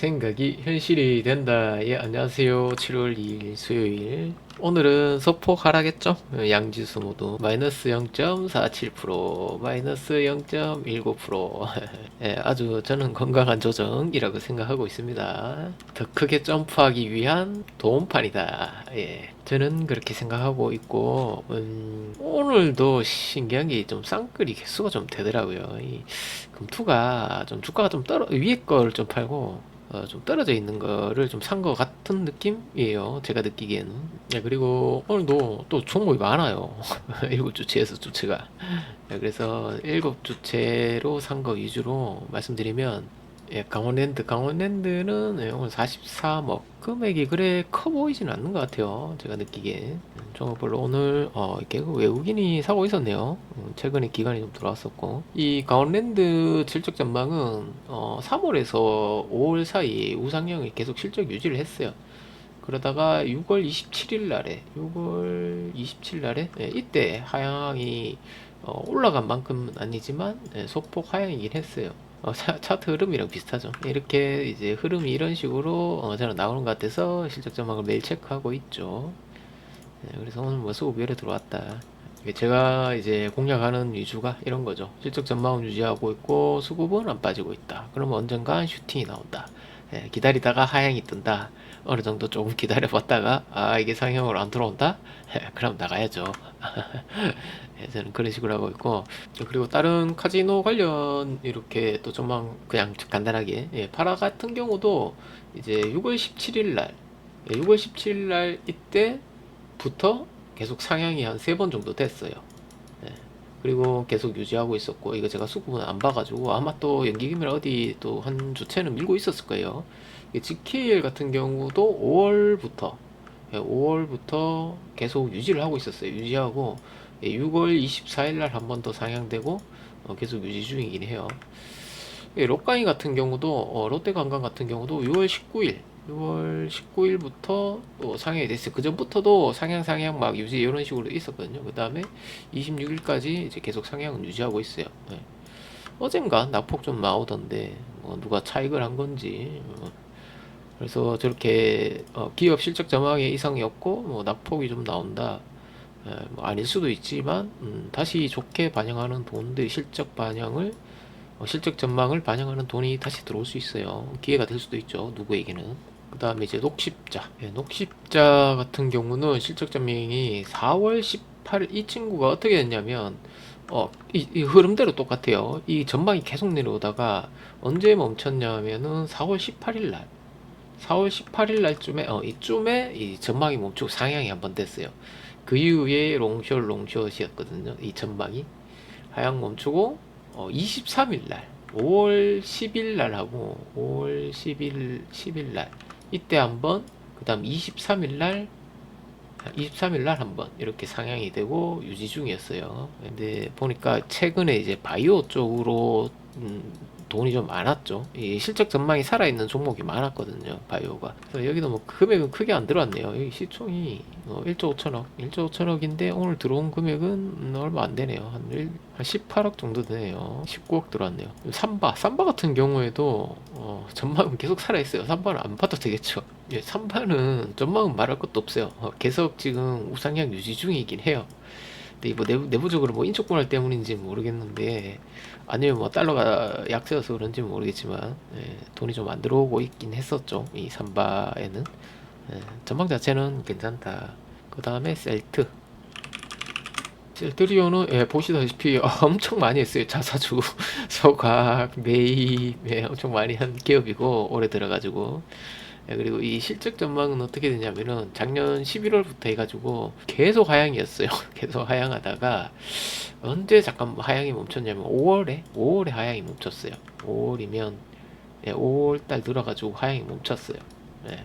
생각이 현실이 된다. 예, 안녕하세요. 7월 2일 수요일. 오늘은 소폭 하락했죠? 양지수 모두 마이너스 0.47%, 마이너스 0.19%. 예, 아주 저는 건강한 조정이라고 생각하고 있습니다. 더 크게 점프하기 위한 도움판이다. 예, 저는 그렇게 생각하고 있고, 오늘도 신기한 게 좀 쌍끌이 개수가 좀 되더라고요. 이 금투가 좀 주가가 좀 위에 걸 좀 팔고 좀 떨어져 있는 거를 좀 산 것 같은 느낌이에요. 제가 느끼기에는. 네, 그리고 오늘도 또 종목이 많아요. 일곱 주체에서 주체가. 네, 그래서 일곱 주체로 산 거 위주로 말씀드리면, 예, 강원랜드는 예, 오늘 43억. 금액이 그래 커 보이진 않는 것 같아요. 제가 느끼기에. 종목별로 오늘, 이렇게 외국인이 사고 있었네요. 최근에 기간이 좀 들어왔었고. 이 강원랜드 실적 전망은, 3월에서 5월 사이 우상향을 계속 실적 유지를 했어요. 그러다가 6월 27일 날에, 예, 이때 하향이 올라간 만큼은 아니지만, 예, 소폭 하향이긴 했어요. 차트 흐름이랑 비슷하죠. 이렇게 이제 흐름이 이런 식으로 저는 나오는 것 같아서 실적 전망을 매일 체크하고 있죠. 예, 그래서 오늘 뭐 수급열에 들어왔다. 제가 이제 공략하는 위주가 이런 거죠. 실적 전망은 유지하고 있고 수급은 안 빠지고 있다. 그러면 언젠간 슈팅이 나온다. 예, 기다리다가 하향이 뜬다. 어느 정도 조금 기다려봤다가 이게 상향으로 안 들어온다. 그럼 나가야죠. 예, 저는 그런 식으로 하고 있고, 그리고 다른 카지노 관련 이렇게 또 전망 그냥 간단하게, 예, 파라 같은 경우도 이제 6월 17일 날, 6월 17일 날 이때부터 계속 상향이 한 3번 정도 됐어요. 예. 그리고 계속 유지하고 있었고, 이거 제가 수급은 안 봐가지고 아마 또 연기금이라 어디 또 한 주체는 밀고 있었을 거예요. GKL 같은 경우도 5월부터 5월부터 계속 유지를 하고 있었어요. 유지하고 6월 24일 날 한 번 더 상향되고 계속 유지 중이긴 해요. 롯가이 같은 경우도 롯데관광 같은 경우도 6월 19일부터 상향이 됐어요. 그 전부터도 상향 막 유지 이런 식으로 있었거든요. 그 다음에 26일까지 이제 계속 상향은 유지하고 있어요. 네. 어젠가 낙폭 좀 나오던데 뭐 누가 차익을 한 건지 그래서 저렇게 기업 실적 전망에 이상이 없고 뭐 낙폭이 좀 나온다. 뭐 아닐 수도 있지만 다시 좋게 반영하는 돈들이 실적 전망을 반영하는 돈이 다시 들어올 수 있어요. 기회가 될 수도 있죠. 누구에게는. 그 다음에 이제 녹십자. 예, 녹십자 같은 경우는 실적 전망이 4월 18일 이 친구가 어떻게 됐냐면 이 흐름대로 똑같아요. 이 전망이 계속 내려오다가 언제 멈췄냐면은 4월 18일 날쯤에 이쯤에 이 전망이 멈추고 상향이 한번 됐어요. 그 이후에 롱숏이었거든요. 이 전망이 하향 멈추고 23일 날 5월 10일 날 하고 5월 10일 날 이때 한번 그다음 23일 날 한번 이렇게 상향이 되고 유지 중이었어요. 근데 보니까 최근에 이제 바이오 쪽으로 돈이 좀 많았죠. 이 실적 전망이 살아있는 종목이 많았거든요. 바이오가. 그래서 여기도 뭐 금액은 크게 안 들어왔네요. 여기 시총이 1조 5천억, 1조 5천억인데 오늘 들어온 금액은 얼마 안 되네요. 한 18억 정도 되네요. 19억 들어왔네요. 삼바 같은 경우에도 전망은 계속 살아있어요. 삼바는 안 봐도 되겠죠. 예, 삼바는 전망은 말할 것도 없어요. 계속 지금 우상향 유지 중이긴 해요. 근데 뭐 내부적으로 뭐 인적 분할 때문인지 모르겠는데 아니면 뭐 달러가 약세여서 그런지 모르겠지만 돈이 좀 안 들어오고 있긴 했었죠. 이 삼바에는 전망 자체는 괜찮다. 그 다음에 셀트리온은 보시다시피 엄청 많이 했어요. 자사주, 소각, 매입 엄청 많이 한 기업이고 올해 들어가지고 그리고 이 실적 전망은 어떻게 되냐면은 작년 11월부터 해가지고 계속 하향이었어요. 계속 하향하다가 언제 잠깐 하향이 멈췄냐면 5월에 하향이 멈췄어요. 5월이면 5월달 들어가지고 하향이 멈췄어요. 예,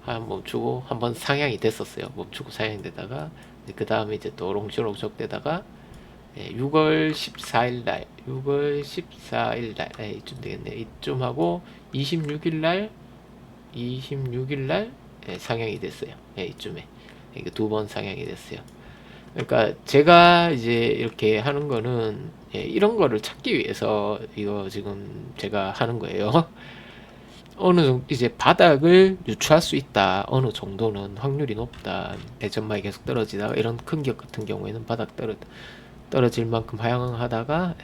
하향 멈추고 한번 상향이 됐었어요. 멈추고 상향이 되다가 그 다음에 이제 또 롱쇼롱쇼 되다가 6월 14일 날 이쯤 되겠네. 이쯤 하고 26일 날 26일 날 상향이 됐어요. 이쯤에. 이게 2번 상향이 됐어요. 그러니까 제가 이제 이렇게 하는 거는 이런 거를 찾기 위해서 이거 지금 제가 하는 거예요. 어느 정도 이제 바닥을 유추할 수 있다. 어느 정도는 확률이 높다. 전망이 계속 떨어지다가 이런 큰 기업 같은 경우에는 떨어질 만큼 하향하다가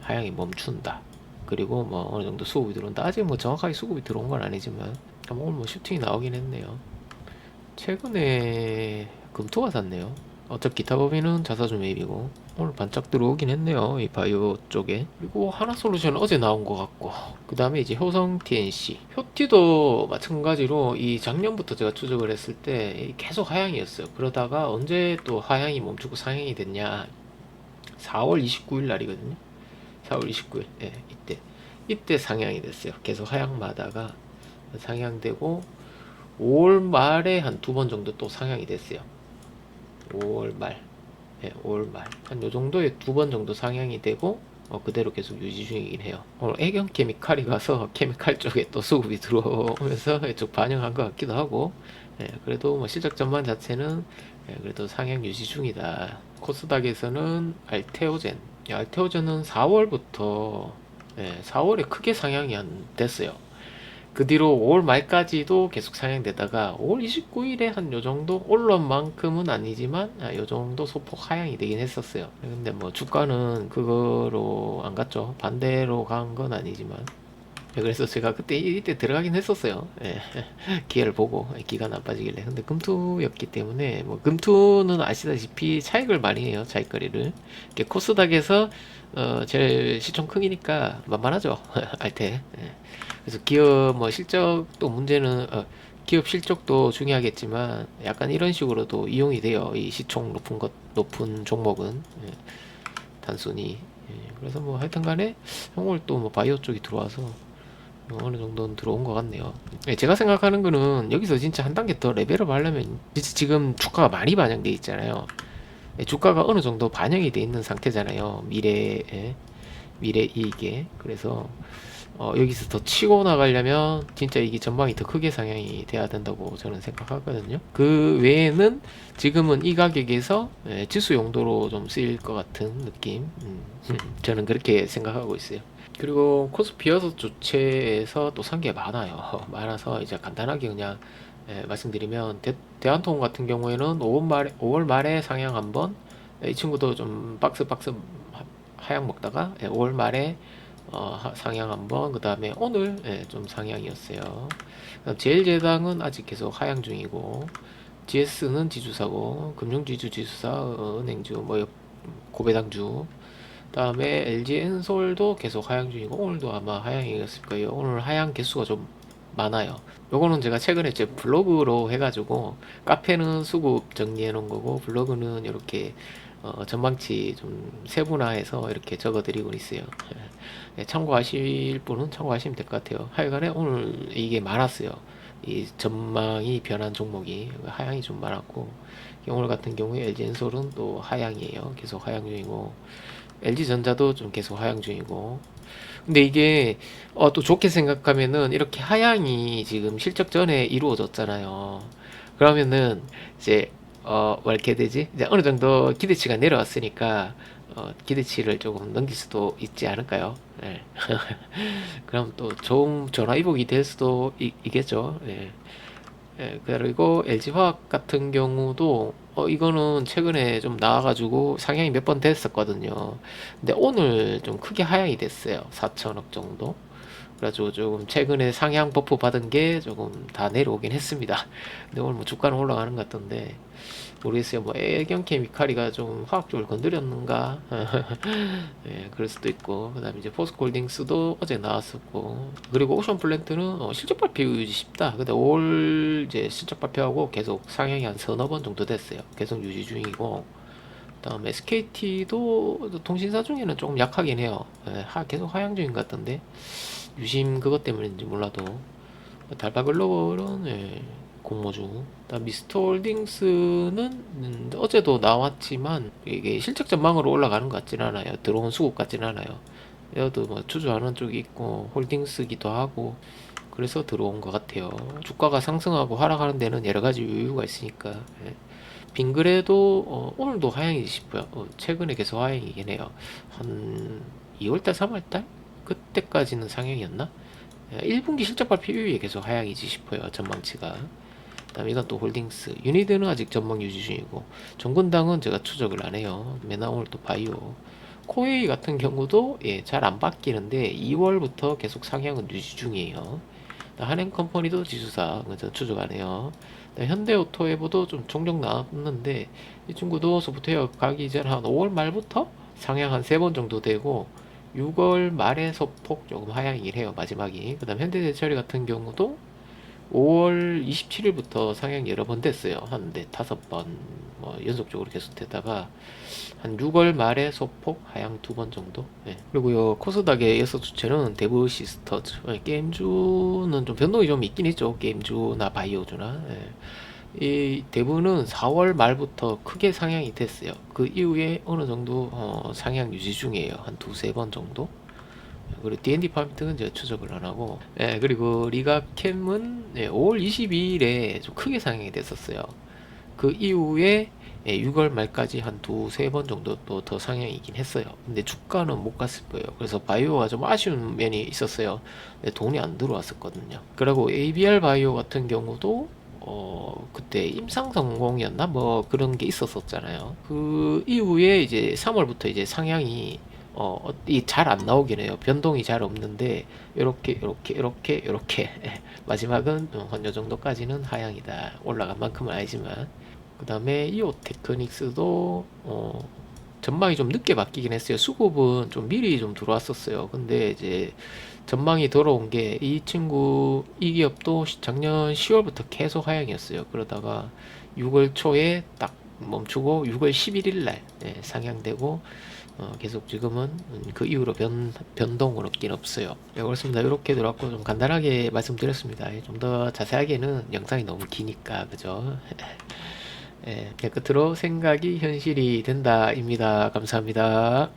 하향이 멈춘다. 그리고 뭐 어느 정도 수급이 들어온다. 아직 뭐 정확하게 수급이 들어온 건 아니지만 오늘 뭐 슈팅이 나오긴 했네요. 최근에 금토가 샀네요. 어차피 기타 법인은 자사주 매입이고 오늘 반짝 들어오긴 했네요. 이 바이오 쪽에. 그리고 하나솔루션 어제 나온 것 같고 그 다음에 이제 효성 TNC 효티도 마찬가지로 이 작년부터 제가 추적을 했을 때 계속 하향이었어요. 그러다가 언제 또 하향이 멈추고 상향이 됐냐, 4월 29일 날이거든요. 4월 29일 이때 상향이 됐어요. 계속 하향마다가 상향되고 5월 말에 한 두 번 정도 또 상향이 됐어요. 5월 말, 5월 말 한 요 정도에 두 번 정도 상향이 되고 그대로 계속 유지 중이긴 해요. 오늘 애경 케미칼이 가서 케미칼 쪽에 또 수급이 들어오면서 쭉 반영한 것 같기도 하고, 그래도 뭐 실적 전망 자체는 그래도 상향 유지 중이다. 코스닥에서는 알테오젠은 4월부터 4월에 크게 상향이 안 됐어요. 그 뒤로 5월 말까지도 계속 상향되다가 5월 29일에 한 요 정도 올라온 만큼은 아니지만 요 정도 소폭 하향이 되긴 했었어요. 근데 뭐 주가는 그거로 안 갔죠. 반대로 간 건 아니지만. 그래서 제가 그때 이때 들어가긴 했었어요. 기회를 보고 기가 나빠지길래. 근데 금투였기 때문에 뭐 금투는 아시다시피 차익을 많이 해요. 차익거리를. 코스닥에서 제일 시총 크기니까 만만하죠. 알테. 그래서 기업 뭐 실적도 문제는 기업 실적도 중요하겠지만 약간 이런 식으로도 이용이 돼요. 이 시총 높은 종목은 단순히. 그래서 뭐 하여튼간에 오늘 또 뭐 바이오 쪽이 들어와서 뭐 어느 정도는 들어온 것 같네요. 제가 생각하는 거는 여기서 진짜 한 단계 더 레벨업 하려면 진짜 지금 주가가 많이 반영돼 있잖아요. 주가가 어느 정도 반영이 돼 있는 상태잖아요. 미래 이익에. 그래서 여기서 더 치고 나가려면 진짜 이게 전망이 더 크게 상향이 돼야 된다고 저는 생각하거든요. 그 외에는 지금은 이 가격에서 지수 용도로 좀 쓰일 것 같은 느낌. 저는 그렇게 생각하고 있어요. 그리고 코스피 여섯 주체에서 또 산 게 많아요. 많아서 이제 간단하게 그냥 말씀드리면 대한통운 같은 경우에는 5월 말에 상향 한번, 이 친구도 좀 박스 하향 먹다가 5월 말에 상향 한번, 그 다음에 오늘 좀 상향이었어요. 제일제당은 아직 계속 하향 중이고, GS는 지주사고, 금융지주 지수사, 은행주, 뭐 고배당주, 다음에 LG 엔솔도 계속 하향 중이고 오늘도 아마 하향이었을 거예요. 오늘 하향 개수가 좀 많아요. 요거는 제가 최근에 제 블로그로 해가지고, 카페는 수급 정리해 놓은 거고 블로그는 이렇게 전망치 좀 세분화해서 이렇게 적어 드리고 있어요. 참고하실 분은 참고하시면 될 것 같아요. 하여간에 오늘 이게 많았어요. 이 전망이 변한 종목이 하향이 좀 많았고, 오늘 같은 경우에 LG엔솔은 또 하향이에요. 계속 하향 중이고, LG전자도 좀 계속 하향 중이고. 근데 이게 또 좋게 생각하면은 이렇게 하향이 지금 실적 전에 이루어졌잖아요. 그러면은 이제 뭐 이렇게 되지? 이제 어느 정도 기대치가 내려왔으니까 기대치를 조금 넘길 수도 있지 않을까요? 네. 그럼 또 좋은 전화위복이 될 수도 있겠죠. 네. 그리고 LG화학 같은 경우도 이거는 최근에 좀 나와가지고 상향이 몇 번 됐었거든요. 근데 오늘 좀 크게 하향이 됐어요. 4천억 정도. 그래가지고 조금 최근에 상향 버프 받은 게 조금 다 내려오긴 했습니다. 근데 오늘 뭐 주가는 올라가는 것 같던데 모르겠어요. 뭐 애경 케미칼이가 좀 화학 쪽을 건드렸는가? 예, 그럴 수도 있고. 그다음에 이제 포스코홀딩스도 어제 나왔었고. 그리고 오션 플랜트는 실적 발표 유지 쉽다. 근데 올 이제 실적 발표하고 계속 상향이 한 서너 번 정도 됐어요. 계속 유지 중이고. 그다음에 SKT도 통신사 중에는 조금 약하긴 해요. 계속 하향 중인 것 같던데. 유심 그것 때문인지 몰라도. 달바글로벌은 공모주. 미스터홀딩스는 어제도 나왔지만 이게 실적 전망으로 올라가는 것 같진 않아요. 들어온 수급 같진 않아요. 얘도 뭐 주주하는 쪽이 있고 홀딩스기도 하고 그래서 들어온 것 같아요. 주가가 상승하고 하락하는 데는 여러 가지 이유가 있으니까. 빙그레도 오늘도 하향이지 싶어요. 최근에 계속 하향이긴 해요. 한 2월달, 3월달? 그때까지는 상향이었나? 1분기 실적 발표 이후에 계속 하향이지 싶어요. 전망치가. 그다음에 이건 또 홀딩스. 유니드는 아직 전망 유지 중이고, 정근당은 제가 추적을 안 해요. 메나오늘 또 바이오. 코웨이 같은 경우도 잘 안 바뀌는데 2월부터 계속 상향은 유지 중이에요. 한행컴퍼니도 지수사 그래서 추적 안 해요. 현대오토에보도 좀 종종 나왔는데 이 친구도 소프트웨어 가기 전 한 5월 말부터 상향 한 3번 정도 되고 6월 말에 소폭 조금 하향이긴 해요. 마지막이. 그 다음 현대제철이 같은 경우도 5월 27일부터 상향 여러 번 됐어요. 한 5번 뭐 연속적으로 계속 되다가 한 6월 말에 소폭 하향 2번 정도. 그리고요 코스닥의 여섯 주체는 대부 시스터즈. 게임주는 좀 변동이 좀 있긴 있죠. 게임주나 바이오주나. 이 대부는 4월 말부터 크게 상향이 됐어요. 그 이후에 어느 정도 상향 유지 중이에요. 한 두세 번 정도. 그리고 D&D 파트는 제가 추적을 안 하고, 그리고 리가캠은 5월 22일에 좀 크게 상향이 됐었어요. 그 이후에 6월 말까지 한 두세 번 정도 또 더 상향이긴 했어요. 근데 주가는 못 갔을 거예요. 그래서 바이오가 좀 아쉬운 면이 있었어요. 근데 돈이 안 들어왔었거든요. 그리고 ABR 바이오 같은 경우도 그때 임상성공이었나 뭐 그런 게 있었었잖아요. 그 이후에 이제 3월부터 이제 상향이 잘 안 나오긴 해요. 변동이 잘 없는데 이렇게 마지막은 한 요 정도까지는 하향이다. 올라간 만큼은 아니지만. 그 다음에 이오 테크닉스도 전망이 좀 늦게 바뀌긴 했어요. 수급은 좀 미리 좀 들어왔었어요. 근데 이제 전망이 들어온 게 이 친구 이 기업도 작년 10월부터 계속 하향이었어요. 그러다가 6월 초에 딱 멈추고 6월 11일 날 상향되고 계속 지금은 그 이후로 변동은 없긴 없어요. 그렇습니다. 이렇게 들어왔고 좀 간단하게 말씀드렸습니다. 좀 더 자세하게는 영상이 너무 기니까 그죠? 끝으로 생각이 현실이 된다입니다. 감사합니다.